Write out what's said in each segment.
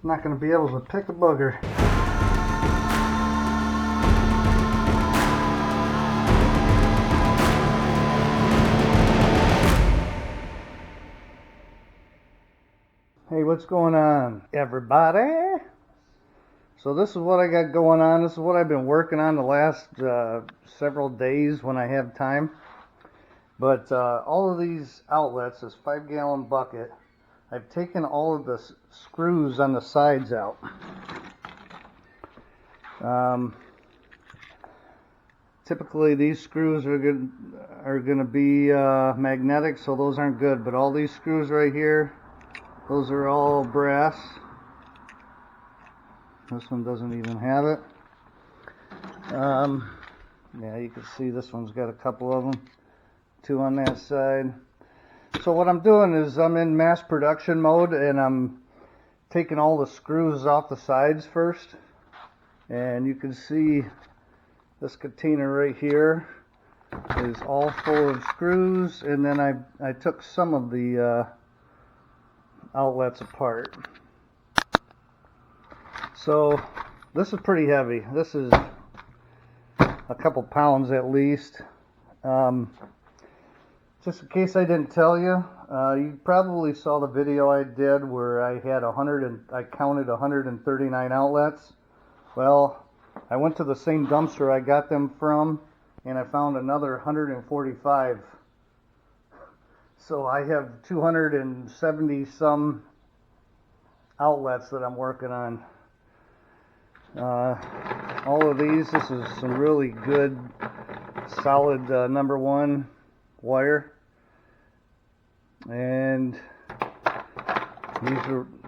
I'm not going to be able to pick a booger. Hey, what's going on, everybody? So this is what I got going on. This is what I've been working on the last several days when I have time. But all of these outlets, this 5-gallon bucket, I've taken all of the screws on the sides out. Typically these screws are going to be magnetic, so those aren't good. But all these screws right here, those are all brass. This one doesn't even have it. Yeah, you can see this one's got a couple of them. 2 on that side. So what I'm doing is I'm in mass production mode, and I'm taking all the screws off the sides first. And you can see this container right here is all full of screws, and then I took some of the outlets apart. So this is pretty heavy. This is a couple pounds at least. Just in case I didn't tell you, you probably saw the video I did where I had I counted 139 outlets. Well, I went to the same dumpster I got them from, and I found another 145. So I have 270 some outlets that I'm working on. All of these, this is some really good solid #1 wire, and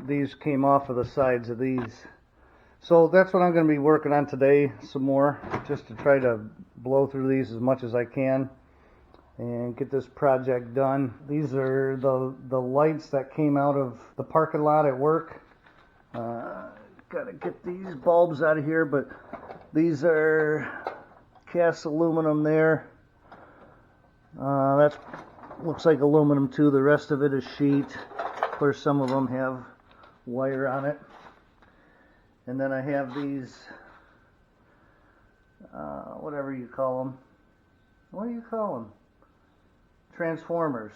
these came off of the sides of these. So that's what I'm going to be working on today some more, just to try to blow through these as much as I can and get this project done. These are the lights that came out of the parking lot at work. Gotta get these bulbs out of here, but these are cast aluminum there. That looks like aluminum too. The rest of it is sheet. Of course, some of them have wire on it. And then I have these, whatever you call them. What do you call them? Transformers.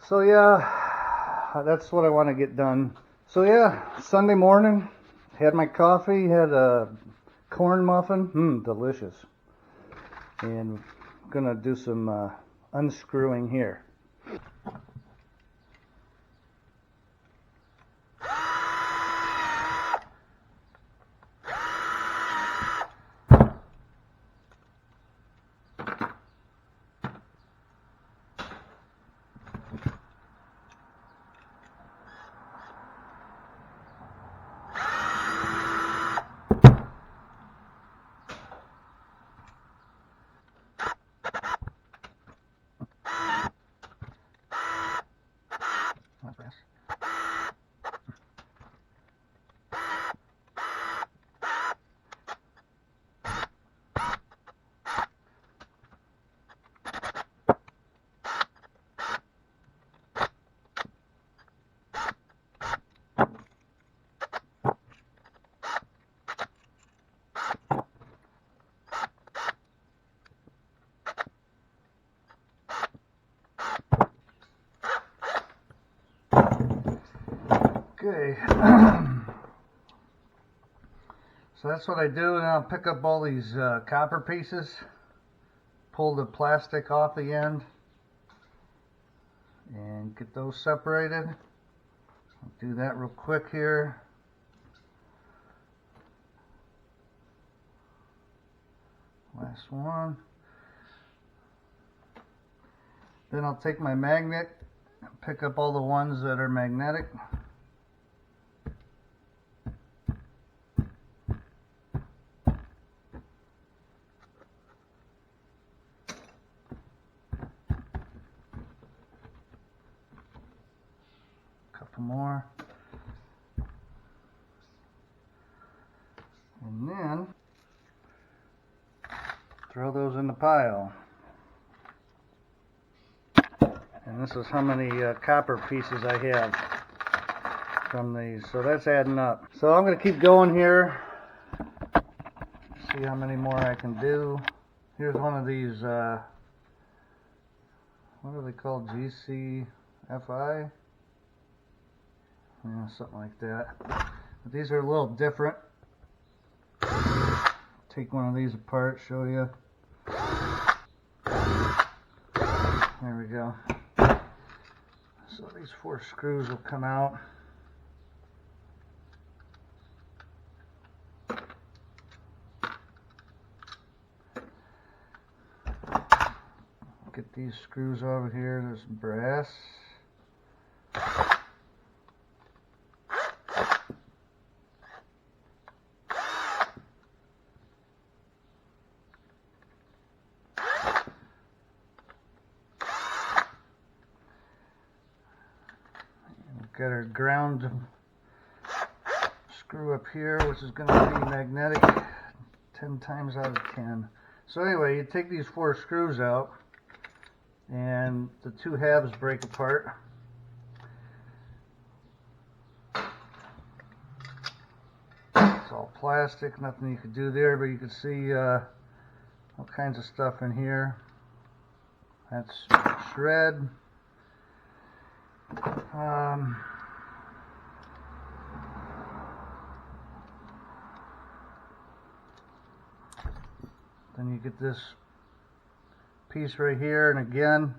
So yeah, that's what I want to get done. So yeah, Sunday morning, had my coffee, had a corn muffin, delicious. And I'm gonna do some unscrewing here. Okay, so that's what I do, and I'll pick up all these copper pieces, pull the plastic off the end, and get those separated. I'll do that real quick here. Last one. Then I'll take my magnet, pick up all the ones that are magnetic. Couple more. And then throw those in the pile. And this is how many copper pieces I have. from these, so that's adding up. So I'm going to keep going here, see how many more I can do. Here's one of these, what are they called, GCFI? Yeah, something like that. But these are a little different. Take one of these apart, show you. There we go. So these 4 screws will come out. Get these screws over here. There's brass. Got our ground screw up here, which is going to be magnetic 10 times out of 10. So anyway, you take these 4 screws out, and the 2 halves break apart. It's all plastic, nothing you could do there, but you can see all kinds of stuff in here. That's shred. Then you get this piece right here, and again,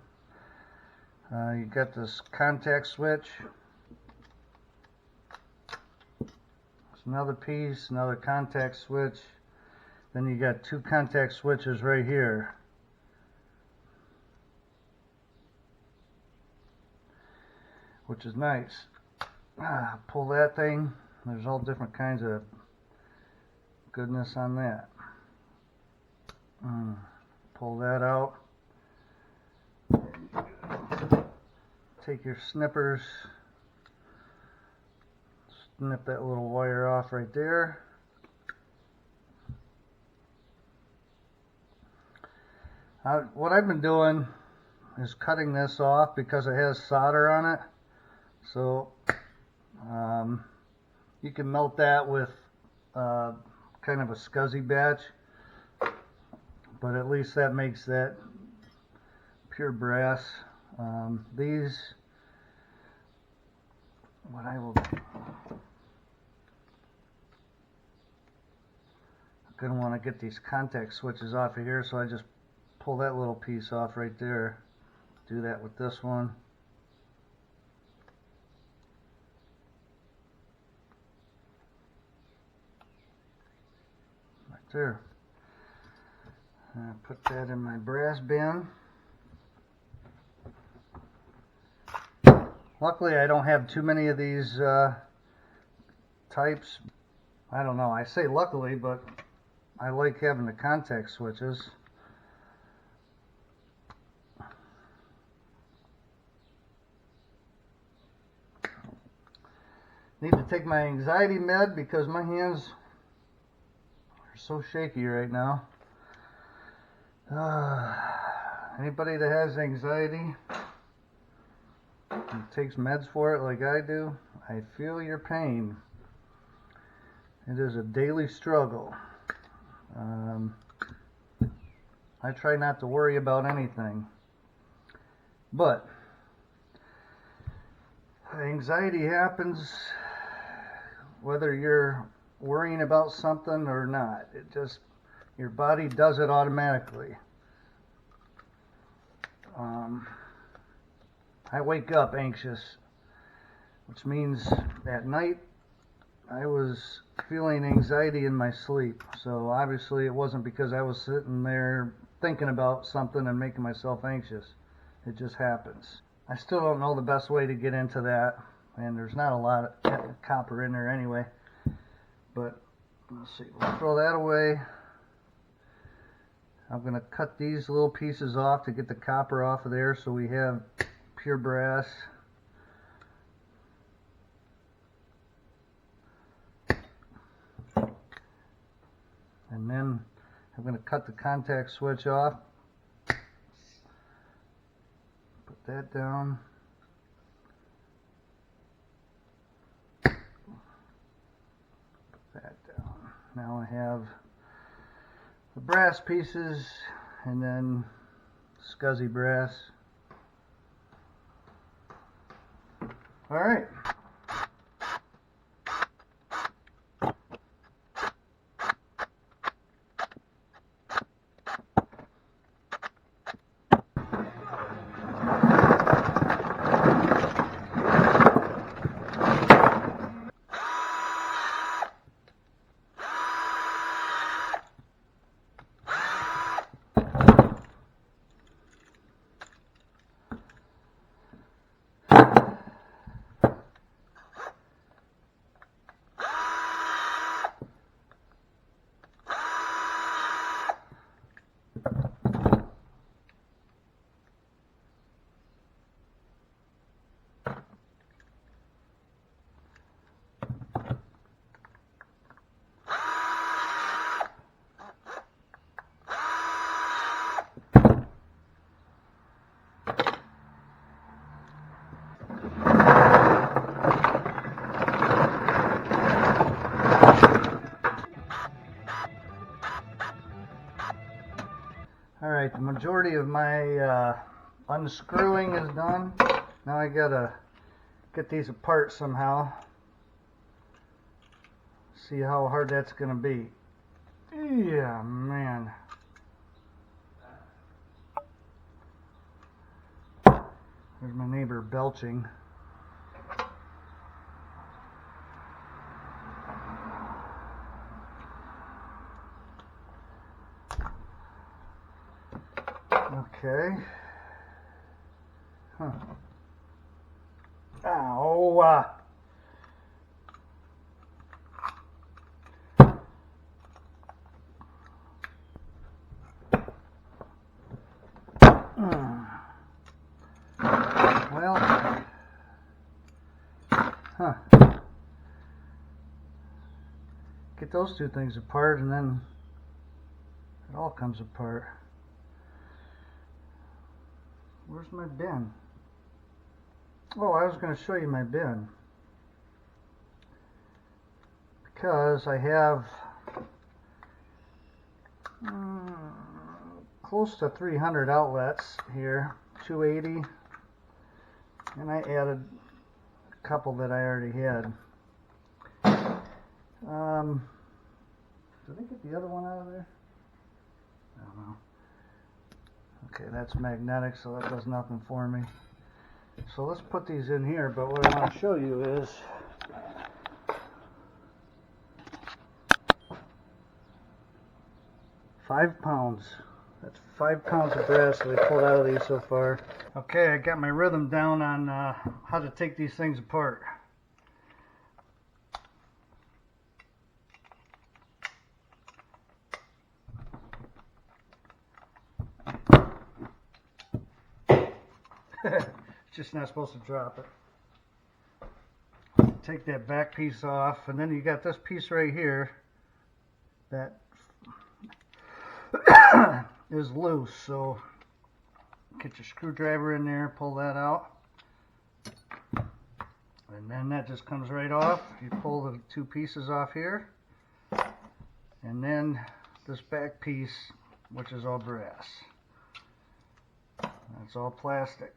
you got this contact switch. It's another piece, another contact switch. Then you got 2 contact switches right here. Which is nice. Pull that thing. There's all different kinds of goodness on that. Pull that out. Take your snippers. Snip that little wire off right there. What I've been doing is cutting this off because it has solder on it. So you can melt that with kind of a SCSI batch, but at least that makes that pure brass. These, what I will, I'm going to want to get these contact switches off of here, so I just pull that little piece off right there. Do that with this one. Right there. And I put that in my brass bin. Luckily, I don't have too many of these types. I don't know, I say luckily, but I like having the contact switches. Need to take my anxiety med because my hands are so shaky right now. Anybody that has anxiety and takes meds for it like I do, I feel your pain. It is a daily struggle. I try not to worry about anything, but anxiety happens whether you're worrying about something or not. It just, your body does it automatically. I wake up anxious, which means at night I was feeling anxiety in my sleep. So obviously it wasn't because I was sitting there thinking about something and making myself anxious. It just happens. I still don't know the best way to get into that, and there's not a lot of copper in there anyway. But let's see, we'll throw that away. I'm going to cut these little pieces off to get the copper off of there so we have pure brass. And then I'm going to cut the contact switch off. Put that down. Now I have the brass pieces and then scuzzy brass. All right. Alright, the majority of my unscrewing is done. Now I gotta get these apart somehow. See how hard that's gonna be. Yeah, man. There's my neighbor belching. Okay. Huh. Ow. Well, get those two things apart and then it all comes apart. Where's my bin? Oh, I was going to show you my bin. Because I have close to 300 outlets here, 280, and I added a couple that I already had. Did I get the other one out of there? I don't know. Okay, that's magnetic, so that does nothing for me. So let's put these in here, but what I want to show you is £5. That's 5 pounds of brass that I pulled out of these so far. Okay, I got my rhythm down on how to take these things apart. It's just not supposed to drop it. Take that back piece off, and then you got this piece right here that is loose, so get your screwdriver in there, pull that out, and then that just comes right off. You pull the two pieces off here, and then this back piece, which is all brass. That's all plastic.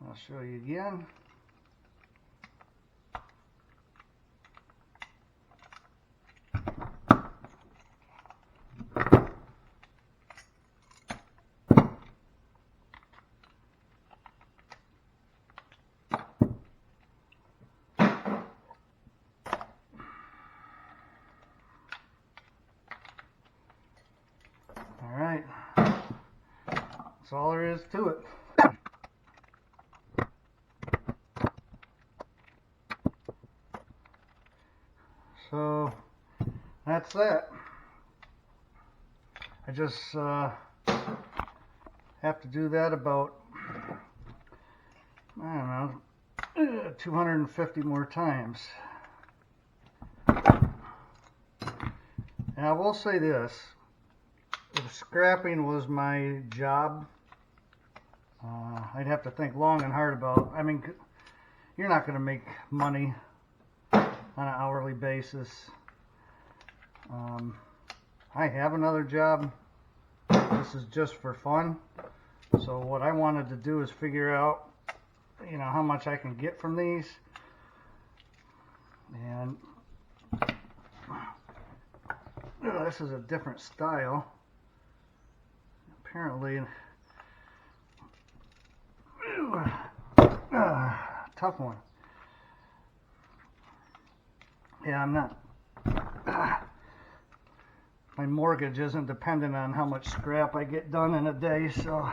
I'll show you again. Alright, that's all there is to it. So that's that. I just have to do that about, I don't know, 250 more times. And I will say this, if scrapping was my job, I'd have to think long and hard about, I mean, you're not going to make money on an hourly basis. I have another job. This is just for fun. So what I wanted to do is figure out, how much I can get from these. And this is a different style. Apparently, tough one. Yeah, I'm not. My mortgage isn't dependent on how much scrap I get done in a day, so.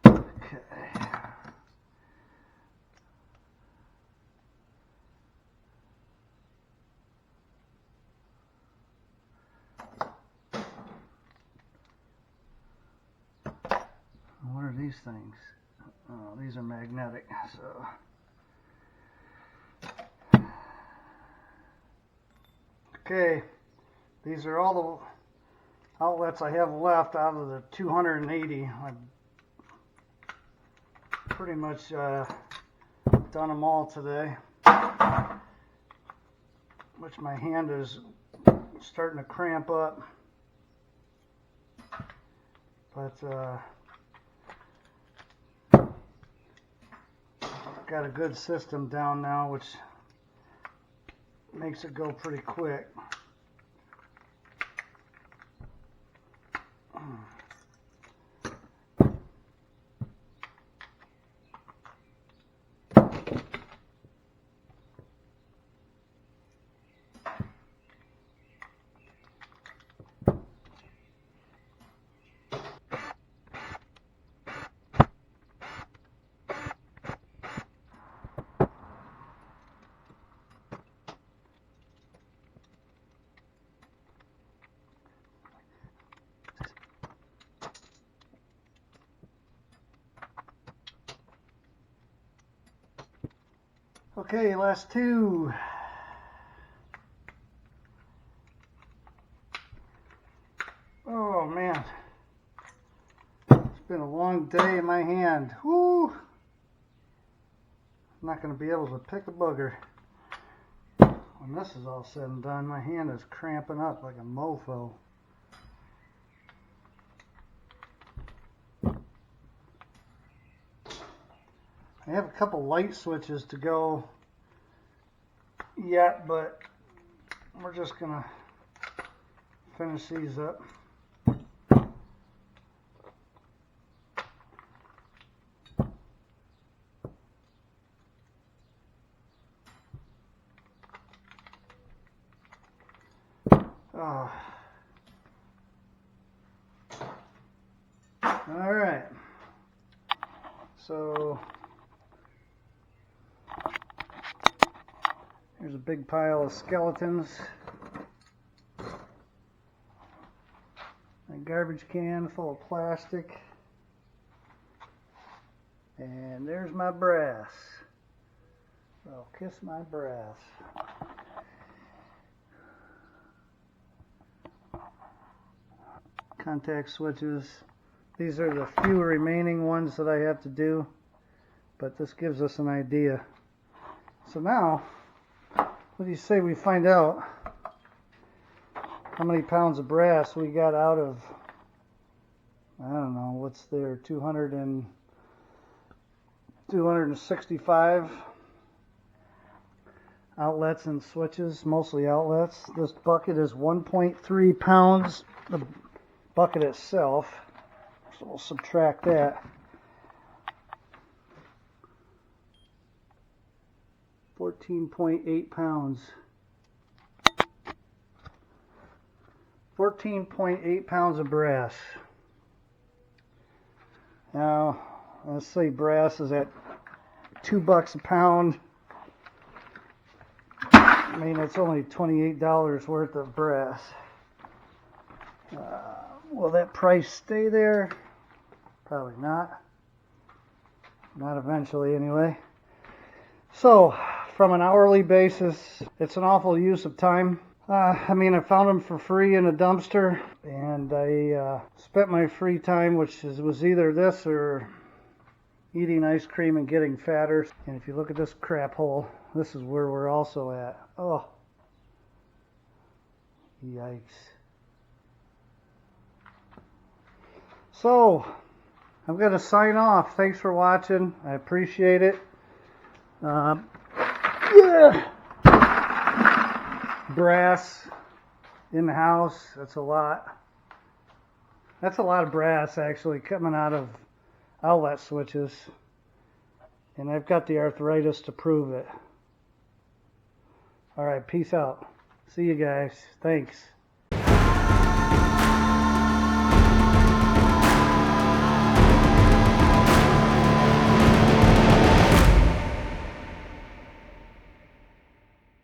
Okay. What are these things? Oh, these are magnetic, so. Okay, these are all the outlets I have left out of the 280. I've pretty much done them all today, which my hand is starting to cramp up. But got a good system down now, which makes it go pretty quick. Okay, last two. Oh man, it's been a long day in my hand. Whoo! I'm not going to be able to pick a booger. When this is all said and done, my hand is cramping up like a mofo. I have a couple light switches to go yet, but we're just gonna finish these up. All right, so here's a big pile of skeletons. A garbage can full of plastic. And there's my brass. So kiss my brass. Contact switches. These are the few remaining ones that I have to do, but this gives us an idea. So now, what do you say we find out how many pounds of brass we got out of, I don't know, what's there, 265 outlets and switches, mostly outlets. This bucket is 1.3 pounds, the bucket itself, so we'll subtract that. 14.8 pounds. 14.8 pounds of brass. Now, let's say brass is at $2 a pound. I mean, it's only $28 worth of brass. Will that price stay there? Probably not. Not eventually, anyway. So, from an hourly basis, it's an awful use of time. I mean, I found them for free in a dumpster, and I spent my free time, which was either this or eating ice cream and getting fatter. And if you look at this crap hole, this is where we're also at. Oh, yikes. So, I'm going to sign off. Thanks for watching. I appreciate it. Yeah. Brass in the house. That's a lot. That's a lot of brass actually coming out of outlet switches. And I've got the arthritis to prove it. Alright, peace out. See you guys. Thanks.